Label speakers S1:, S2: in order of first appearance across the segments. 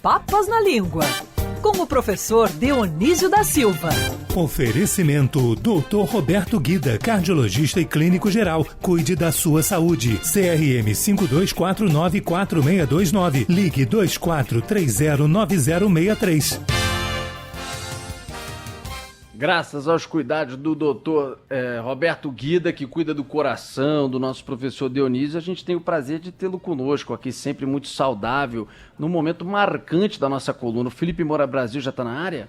S1: Papas na Língua, com o professor Dionísio da Silva.
S2: Oferecimento Dr. Roberto Guida, cardiologista e clínico geral. Cuide da sua saúde. CRM 52494629. Ligue 24309063.
S3: Graças aos cuidados do doutor Roberto Guida, que cuida do coração, do nosso professor Dionísio, a gente tem o prazer de tê-lo conosco aqui, sempre muito saudável, num momento marcante da nossa coluna. O Felipe Moura Brasil já está na área?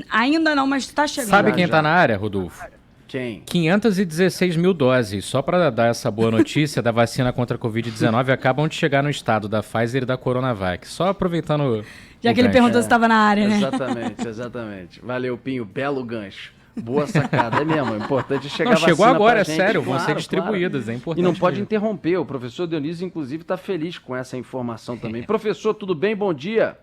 S4: Ainda não, mas está chegando.
S5: Sabe quem está na área, Rodolfo?
S3: Quem?
S5: 516 mil doses. Só para dar essa boa notícia da vacina contra a Covid-19, acabam de chegar no estado da Pfizer e da Coronavac. Só aproveitando...
S4: Já que ele perguntou se estava na área, né?
S3: Exatamente. Valeu, Pinho. Belo gancho. Boa sacada. É mesmo, é importante chegar a vacina
S5: chegou agora, é
S3: gente.
S5: sério,
S3: Claro,
S5: vão ser distribuídas,
S3: claro.
S5: é importante.
S3: E não pode
S5: mesmo.
S3: interromper. O professor Dionísio, inclusive, está feliz com essa informação também. Professor, tudo bem? Bom dia.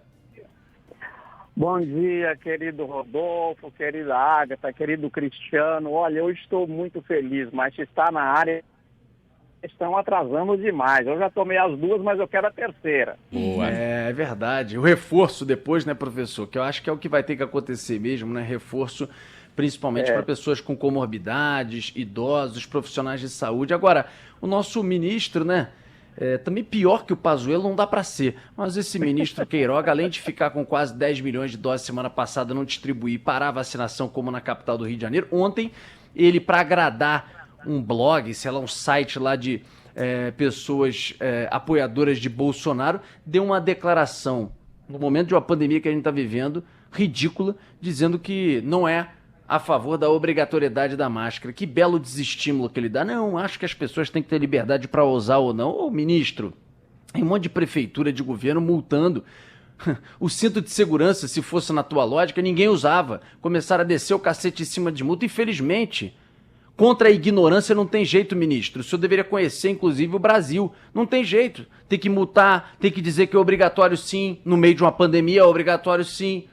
S6: Bom dia, querido Rodolfo, querida Ágata, querido Cristiano. Olha, eu estou muito feliz, mas se está na área, estão atrasando demais. Eu já tomei as duas, mas eu quero a terceira.
S5: Boa.
S3: É verdade. O reforço depois, né, professor? Que eu acho que é o que vai ter que acontecer mesmo, né? Reforço, principalmente para pessoas com comorbidades, idosos, profissionais de saúde. Agora, o nosso ministro, né? Também pior que o Pazuello não dá para ser. Mas esse ministro Queiroga, além de ficar com quase 10 milhões de doses semana passada, não distribuir para a vacinação como na capital do Rio de Janeiro, ontem ele, para agradar um blog, sei lá, um site lá de pessoas apoiadoras de Bolsonaro, deu uma declaração, no momento de uma pandemia que a gente está vivendo, ridícula, dizendo que não é a favor da obrigatoriedade da máscara. Que belo desestímulo que ele dá. Não, acho que as pessoas têm que ter liberdade para usar ou não. Ô, ministro, tem um monte de prefeitura, de governo multando. O cinto de segurança, se fosse na tua lógica, ninguém usava. Começaram a descer o cacete em cima de multa, infelizmente. Contra a ignorância não tem jeito, ministro. O senhor deveria conhecer, inclusive, o Brasil. Não tem jeito. Tem que multar, tem que dizer que é obrigatório sim. No meio de uma pandemia é obrigatório sim.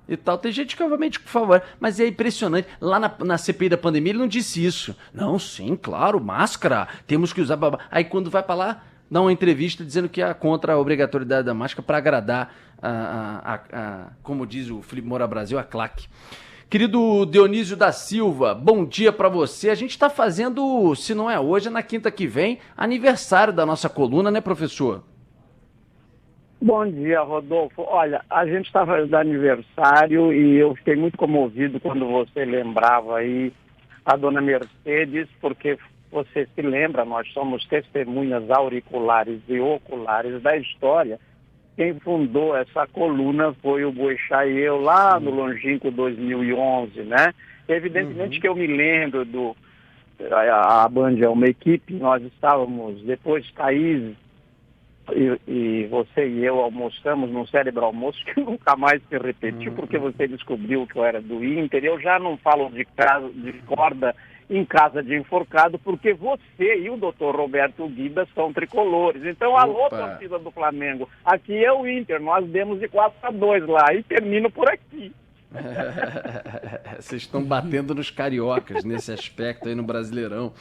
S3: E tal. Tem gente que, obviamente, por favor. Mas é impressionante. Lá na CPI da pandemia ele não disse isso. Não, sim, claro, máscara. Temos que usar... Aí quando vai pra lá, dá uma entrevista dizendo que é contra a obrigatoriedade da máscara para agradar como diz o Felipe Moura Brasil, a claque. Querido Dionísio da Silva, bom dia para você. A gente está fazendo, se não é hoje, é na quinta que vem, aniversário da nossa coluna, né, professor?
S6: Bom dia, Rodolfo. Olha, a gente está fazendo aniversário e eu fiquei muito comovido quando você lembrava aí a dona Mercedes, porque você se lembra, nós somos testemunhas auriculares e oculares da história. Quem fundou essa coluna foi o Boechat e eu, lá no longínquo 2011, né? Evidentemente que eu me lembro a Band é uma equipe, nós estávamos, depois Thaís e você e eu almoçamos num cérebro almoço que nunca mais se repetiu, porque você descobriu que eu era do Inter. Eu já não falo de corda em casa de enforcado, porque você e o doutor Roberto Guida são tricolores. Então, alô, torcida do Flamengo, aqui é o Inter, nós demos de 4-2 lá, e termino por aqui.
S3: Vocês estão batendo nos cariocas nesse aspecto aí no Brasileirão.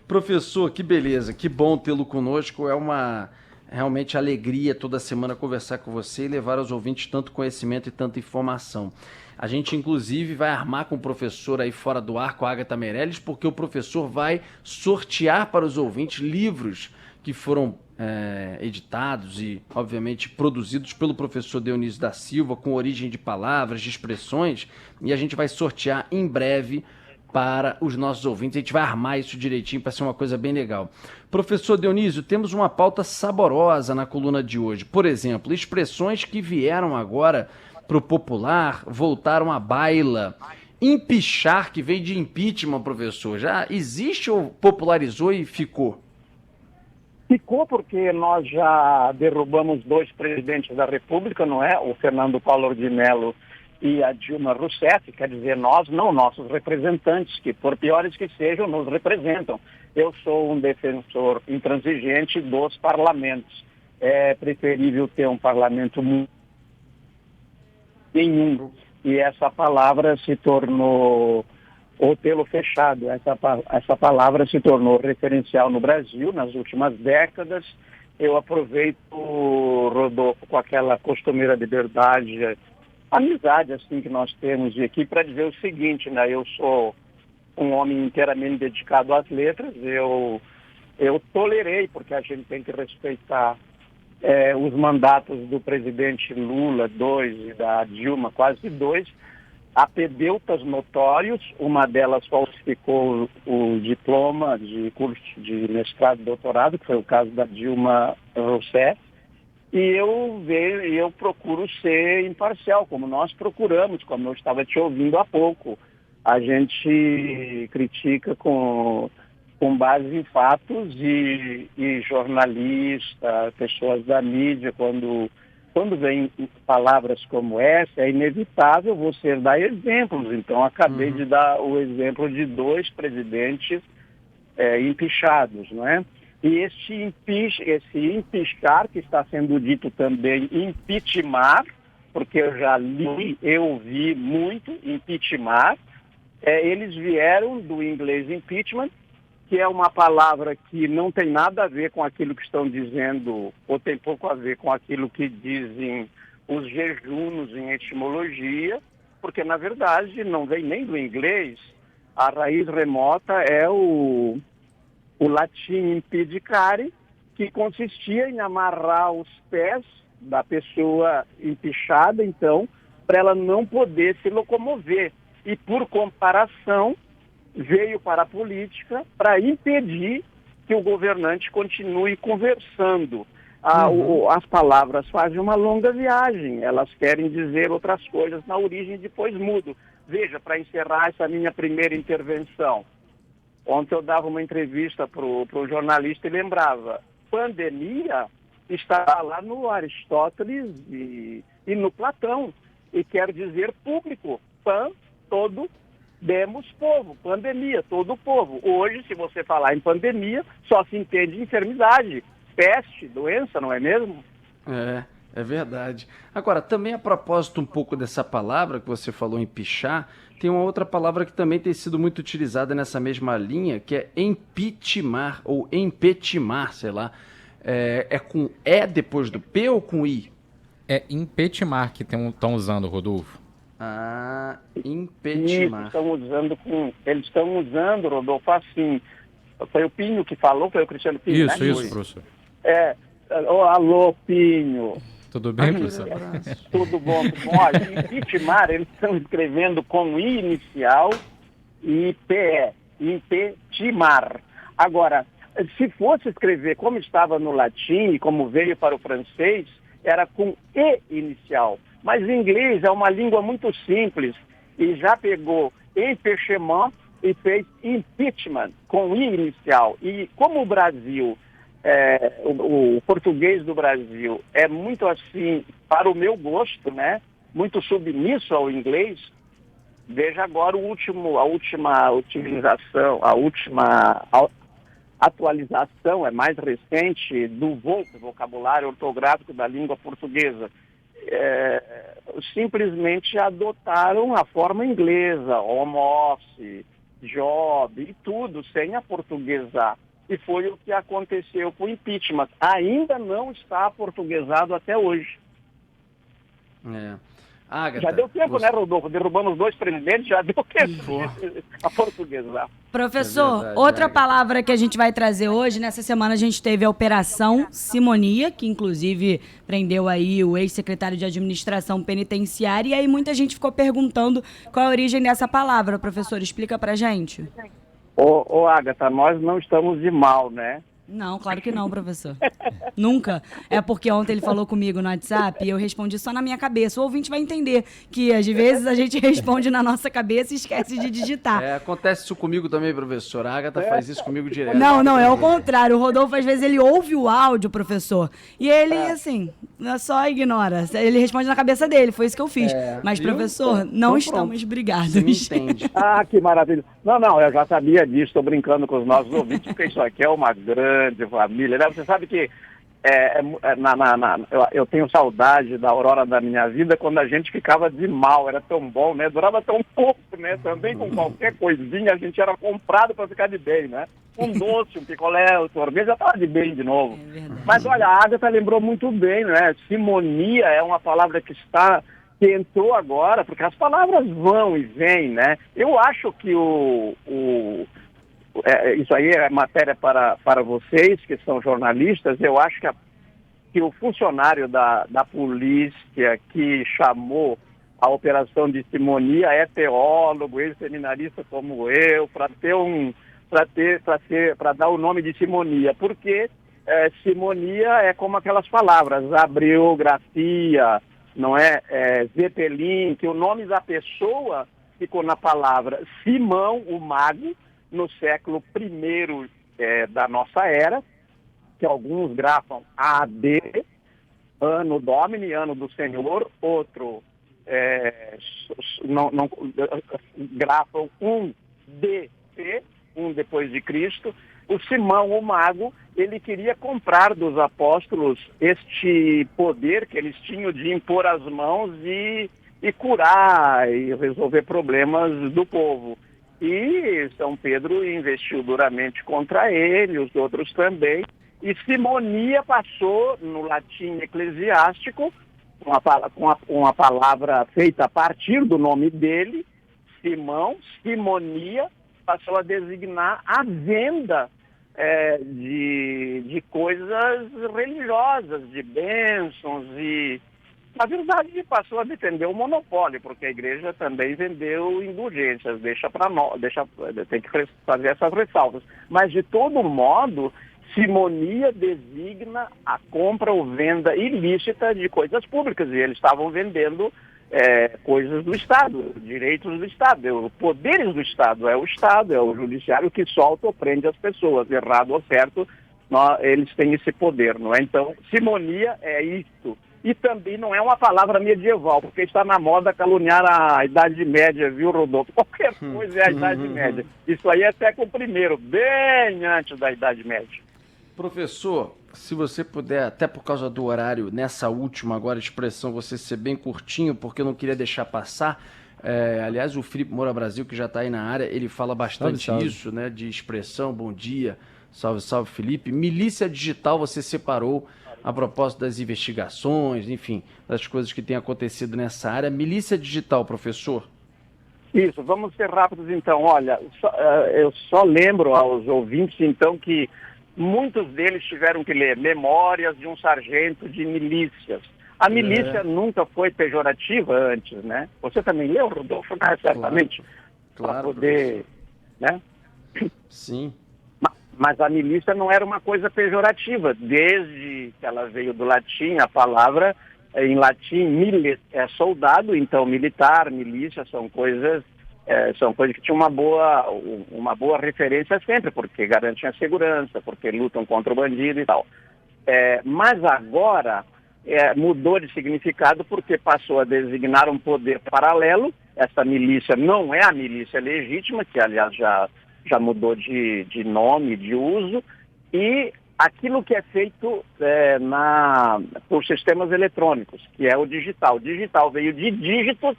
S3: Professor, que beleza, que bom tê-lo conosco, é uma realmente alegria toda semana conversar com você e levar aos ouvintes tanto conhecimento e tanta informação. A gente, inclusive, vai armar com o professor aí fora do ar, com a Agatha Meirelles, porque o professor vai sortear para os ouvintes livros que foram editados e, obviamente, produzidos pelo professor Dionísio da Silva, com origem de palavras, de expressões, e a gente vai sortear em breve para os nossos ouvintes. A gente vai armar isso direitinho para ser uma coisa bem legal. Professor Dionísio, temos uma pauta saborosa na coluna de hoje. Por exemplo, expressões que vieram agora para o popular, voltaram à baila. Empichar, que veio de impeachment, professor, já existe ou popularizou e ficou?
S6: Ficou porque nós já derrubamos 2 presidentes da República, não é? O Fernando Collor de Mello e a Dilma Rousseff, quer dizer, nós, não nossos representantes, que por piores que sejam, nos representam. Eu sou um defensor intransigente dos parlamentos. É preferível ter um parlamento nenhum. E essa palavra se tornou, ou pelo fechado, essa palavra se tornou referencial no Brasil nas últimas décadas, eu aproveito, Rodolfo, com aquela costumeira liberdade, amizade assim que nós temos aqui, para dizer o seguinte, né? Eu sou um homem inteiramente dedicado às letras, eu tolerei, porque a gente tem que respeitar os mandatos do presidente Lula, 2, e da Dilma, quase 2, apedeutas notórios, uma delas falsificou o diploma de curso de mestrado e doutorado, que foi o caso da Dilma Rousseff, e eu procuro ser imparcial, como nós procuramos, como eu estava te ouvindo há pouco. A gente critica com base em fatos e jornalista, pessoas da mídia, quando vem palavras como essa, é inevitável você dar exemplos. Então, acabei de dar o exemplo de 2 presidentes empichados, não é? E esse empichar, que está sendo dito também impeachment, porque eu já li, eu ouvi muito impeachment, eles vieram do inglês impeachment, que é uma palavra que não tem nada a ver com aquilo que estão dizendo, ou tem pouco a ver com aquilo que dizem os jejunos em etimologia, porque, na verdade, não vem nem do inglês. A raiz remota é o latim impedicare, que consistia em amarrar os pés da pessoa empichada, então, para ela não poder se locomover. E, por comparação, veio para a política para impedir que o governante continue conversando. As palavras fazem uma longa viagem, elas querem dizer outras coisas na origem e depois mudam. Veja, para encerrar essa minha primeira intervenção, ontem eu dava uma entrevista para o jornalista e lembrava, pandemia está lá no Aristóteles e no Platão, e quer dizer público, pan, todo, demos povo, pandemia, todo o povo. Hoje, se você falar em pandemia, só se entende enfermidade, peste, doença, não é mesmo?
S3: É verdade. Agora, também a propósito um pouco dessa palavra que você falou em pichar, tem uma outra palavra que também tem sido muito utilizada nessa mesma linha, que é empitimar, ou empetimar, sei lá. É com E depois do P ou com I?
S5: É impetimar que estão usando, Rodolfo.
S3: Impetimar.
S6: Eles estão usando, Rodolfo, assim. Foi o Pinho que falou, foi o Cristiano Pinho,
S5: Isso,
S6: né?
S5: Isso, professor.
S6: Alô, Pinho.
S5: Tudo bem, professor?
S6: Tudo bom. Olha, impeachment, eles estão escrevendo com I inicial e PE, impeachment. Agora, se fosse escrever como estava no latim e como veio para o francês, era com E inicial. Mas em inglês é uma língua muito simples e já pegou empêchement e fez impeachment com I inicial. E como o Brasil, o português do Brasil é muito assim, para o meu gosto, né? Muito submisso ao inglês, veja agora a última utilização, a última atualização, é mais recente, do vocabulário ortográfico da língua portuguesa. Simplesmente adotaram a forma inglesa, home office, job e tudo, sem aportuguesar. E foi o que aconteceu com o impeachment. Ainda não está aportuguesado até hoje.
S3: Agatha,
S6: já deu tempo, né, Rodolfo? Derrubando os 2 presidentes, já deu tempo a portuguesar.
S4: Professor,
S3: verdade,
S4: outra
S3: Agatha.
S4: palavra que a gente vai trazer hoje, nessa semana a gente teve a Operação Simonia, que inclusive prendeu aí o ex-secretário de Administração Penitenciária, e aí muita gente ficou perguntando qual a origem dessa palavra. Professor, explica pra gente.
S6: Agatha, nós não estamos de mal, né?
S4: Não, claro que não, professor. Nunca. É porque ontem ele falou comigo no WhatsApp e eu respondi só na minha cabeça. O ouvinte vai entender que às vezes a gente responde na nossa cabeça e esquece de digitar.
S3: Acontece isso comigo também, professor. A Agatha faz isso comigo direto.
S4: Não, é o contrário. O Rodolfo, às vezes, ele ouve o áudio, professor, e ele, assim, só ignora. Ele responde na cabeça dele, foi isso que eu fiz. Mas,
S3: viu?
S4: professor, não
S6: Então,
S4: estamos brigados.
S3: Você me entende.
S6: Que maravilha. Não, eu já sabia disso, estou brincando com os nossos ouvintes, porque isso aqui é uma grande família, né? Você sabe que eu tenho saudade da aurora da minha vida quando a gente ficava de mal, era tão bom, né? Durava tão pouco, né? Também com qualquer coisinha a gente era comprado para ficar de bem, né? Um doce, um picolé, um sorvete, já estava de bem de novo. Mas olha, a Agatha lembrou muito bem, né? Simonia é uma palavra que entrou agora, porque as palavras vão e vêm, né? Eu acho que isso aí é matéria para vocês que são jornalistas. Eu acho que o funcionário da polícia que chamou a operação de simonia é teólogo, ex-seminarista como eu, para dar o nome de simonia, porque simonia é como aquelas palavras, abriografia, não é? Zeppelin, que o nome da pessoa ficou na palavra Simão, o mago, no século I da nossa era, que alguns grafam AD, ano Domini, ano do Senhor, outro grafam DC, depois de Cristo. O Simão, o mago, ele queria comprar dos apóstolos este poder que eles tinham de impor as mãos e curar e resolver problemas do povo. E São Pedro investiu duramente contra ele, os outros também, e simonia passou no latim eclesiástico, uma palavra feita a partir do nome dele, Simão, simonia, passou a designar a venda de coisas religiosas, de bênçãos, e na verdade passou a defender o monopólio, porque a igreja também vendeu indulgências, tem que fazer essas ressalvas. Mas de todo modo, simonia designa a compra ou venda ilícita de coisas públicas, e eles estavam vendendo coisas do Estado, direitos do Estado, poderes do Estado, é o judiciário que solta ou prende as pessoas, errado ou certo, eles têm esse poder, não é? Então, simonia é isso. E também não é uma palavra medieval, porque está na moda caluniar a Idade Média, viu, Rodolfo? Qualquer coisa é a Idade Média. Isso aí é século I, bem antes da Idade Média.
S3: Professor, se você puder, até por causa do horário, nessa última agora expressão, você ser bem curtinho, porque eu não queria deixar passar. Aliás, o Felipe Moura Brasil, que já está aí na área, ele fala bastante isso, né, de expressão. Bom dia, salve, salve, Felipe. Milícia digital você separou a propósito das investigações, enfim, das coisas que têm acontecido nessa área. Milícia digital, professor?
S6: Isso, vamos ser rápidos então. Olha, eu só lembro aos ouvintes então que muitos deles tiveram que ler Memórias de um Sargento de Milícias. A milícia nunca foi pejorativa antes, né? Você também leu, Rodolfo? Certamente.
S3: Claro.
S6: Para poder, né?
S3: Sim.
S6: Mas a milícia não era uma coisa pejorativa. Desde que ela veio do latim, a palavra em latim milis é soldado, então militar, milícia são coisas que tinham uma boa referência sempre, porque garantem a segurança, porque lutam contra o bandido e tal. Mas agora mudou de significado porque passou a designar um poder paralelo. Essa milícia não é a milícia legítima, que aliás já mudou de nome, de uso, e aquilo que é feito por sistemas eletrônicos, que é o digital. O digital veio de dígitos,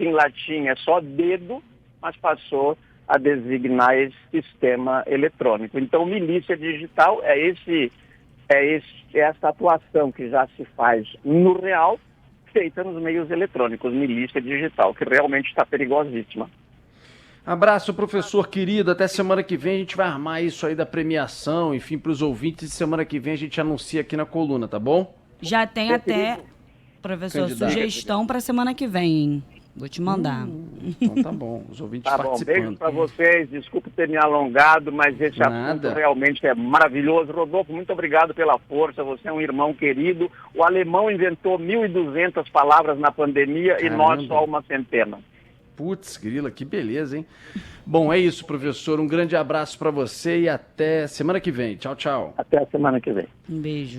S6: em latim é só dedo, mas passou a designar esse sistema eletrônico. Então, milícia digital é essa atuação que já se faz no real, feita nos meios eletrônicos, milícia digital, que realmente está perigosíssima.
S3: Abraço, professor querido. Até semana que vem a gente vai armar isso aí da premiação, enfim, para os ouvintes. Semana que vem a gente anuncia aqui na coluna, tá bom?
S4: Já tem até, professor, sugestão para semana que vem, hein? Vou te mandar.
S3: Então tá bom, os ouvintes participando.
S6: Beijo para vocês, desculpe ter me alongado, mas esse assunto realmente é maravilhoso. Rodolfo, muito obrigado pela força, você é um irmão querido. O alemão inventou 1.200 palavras na pandemia. Caramba. E nós só uma centena.
S3: Putz, grila, que beleza, hein? Bom, é isso, professor. Um grande abraço para você e até semana que vem. Tchau, tchau.
S6: Até a semana que vem.
S4: Um beijo.